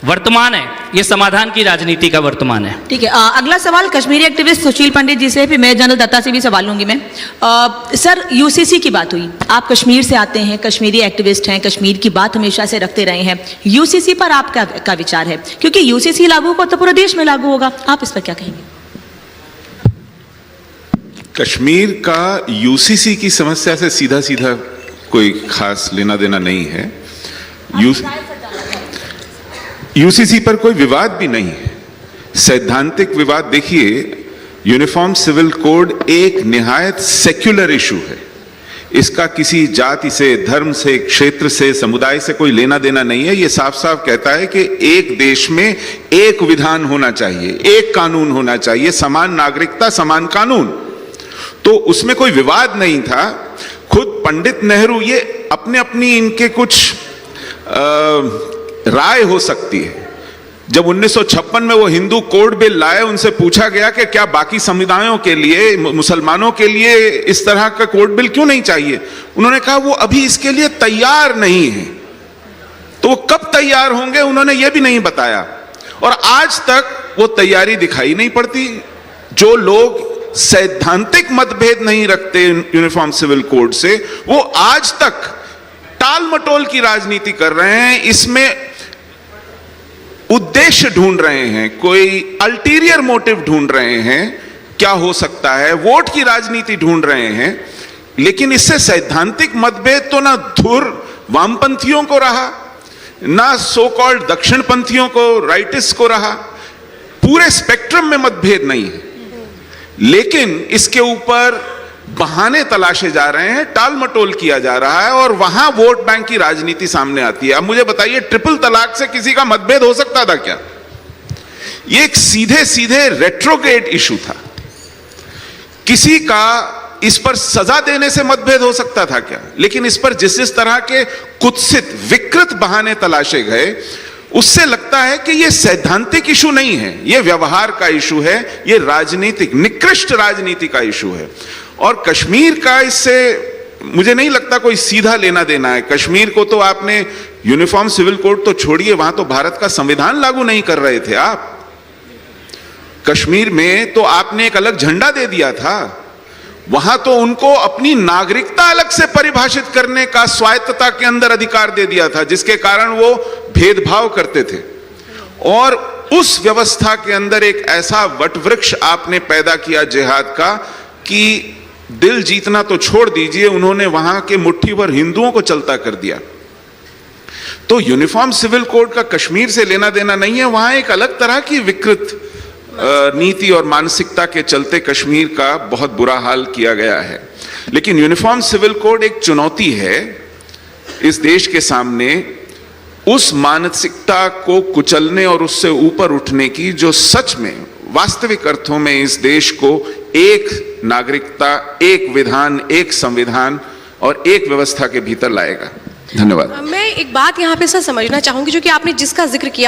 वर्तमान है, ये समाधान की राजनीति का वर्तमान है। ठीक है, अगला सवाल कश्मीरी एक्टिविस्ट सुशील पंडित जी से, फिर मैं जनरल दत्ता से भी सवाल लूंगी मैं। सर, यूसीसी की बात हुई, आप कश्मीर से आते हैं, कश्मीरी एक्टिविस्ट हैं, कश्मीर की बात हमेशा से रखते रहे हैं। यूसीसी पर आपका विचार है, क्योंकि यूसीसी लागू होगा तो पूरे देश में लागू होगा, आप इस पर क्या कहेंगे? कश्मीर का यूसीसी की समस्या से सीधा सीधा कोई खास लेना देना नहीं है। यूसीसी पर कोई विवाद भी नहीं है, सैद्धांतिक विवाद। देखिए, यूनिफॉर्म सिविल कोड एक निहायत सेक्युलर इशू है। इसका किसी जाति से, धर्म से, क्षेत्र से, समुदाय से कोई लेना देना नहीं है। यह साफ साफ कहता है कि एक देश में एक विधान होना चाहिए, एक कानून होना चाहिए, समान नागरिकता, समान कानून। तो उसमें कोई विवाद नहीं था। खुद पंडित नेहरू, ये अपने अपनी इनके कुछ राय हो सकती है। जब 1956 में वो हिंदू कोड बिल लाए, उनसे पूछा गया कि क्या बाकी समुदायों के लिए, मुसलमानों के लिए इस तरह का कोड बिल क्यों नहीं चाहिए? उन्होंने कहा वो अभी इसके लिए तैयार नहीं है। तो वो कब तैयार होंगे उन्होंने ये भी नहीं बताया, और आज तक वो तैयारी दिखाई नहीं पड़ती। जो लोग सैद्धांतिक मतभेद नहीं रखते यूनिफॉर्म सिविल कोड से, वो आज तक टाल मटोल की राजनीति कर रहे हैं, इसमें उद्देश्य ढूंढ रहे हैं, कोई अल्टीरियर मोटिव ढूंढ रहे हैं, क्या हो सकता है, वोट की राजनीति ढूंढ रहे हैं। लेकिन इससे सैद्धांतिक मतभेद तो ना धुर वामपंथियों को रहा, ना सो कॉल्ड दक्षिणपंथियों को, राइटिस्ट को रहा। पूरे स्पेक्ट्रम में मतभेद नहीं है, लेकिन इसके ऊपर बहाने तलाशे जा रहे हैं, टाल मटोल किया जा रहा है, और वहां वोट बैंक की राजनीति सामने आती है। अब मुझे बताइए, ट्रिपल तलाक से किसी का मतभेद हो सकता था क्या? यह एक सीधे सीधे रेट्रोग्रेड इशू था। किसी का इस पर सजा देने से मतभेद हो सकता था क्या? लेकिन इस पर जिस तरह के कुत्सित विकृत बहाने तलाशे गए, उससे लगता है कि यह सैद्धांतिक इशू नहीं है, यह व्यवहार का इशू है, यह राजनीतिक, निकृष्ट राजनीति का इशू है। और कश्मीर का इससे मुझे नहीं लगता कोई सीधा लेना देना है। कश्मीर को तो आपने यूनिफॉर्म सिविल कोड तो छोड़िए, वहां तो भारत का संविधान लागू नहीं कर रहे थे आप। कश्मीर में तो आपने एक अलग झंडा दे दिया था, वहां तो उनको अपनी नागरिकता अलग से परिभाषित करने का स्वायत्तता के अंदर अधिकार दे दिया था, जिसके कारण वो भेदभाव करते थे। और उस व्यवस्था के अंदर एक ऐसा वटवृक्ष आपने पैदा किया जिहाद का कि दिल जीतना तो छोड़ दीजिए, उन्होंने वहां के मुट्ठी भर हिंदुओं को चलता कर दिया। तो यूनिफॉर्म सिविल कोड का कश्मीर से लेना देना नहीं है, वहां एक अलग तरह की विकृत नीति और मानसिकता के चलते कश्मीर का बहुत बुरा हाल किया गया है। लेकिन यूनिफॉर्म सिविल कोड एक चुनौती है इस देश के सामने, उस मानसिकता को कुचलने और उससे ऊपर उठने की, जो सच में वास्तविक अर्थों में इस देश को एक नागरिकता, एक विधान, एक संविधान और एक व्यवस्था के भीतर लाएगा। धन्यवाद। मैं एक बात यहाँ पे सर समझना चाहूंगी, जो कि आपने जिसका जिक्र किया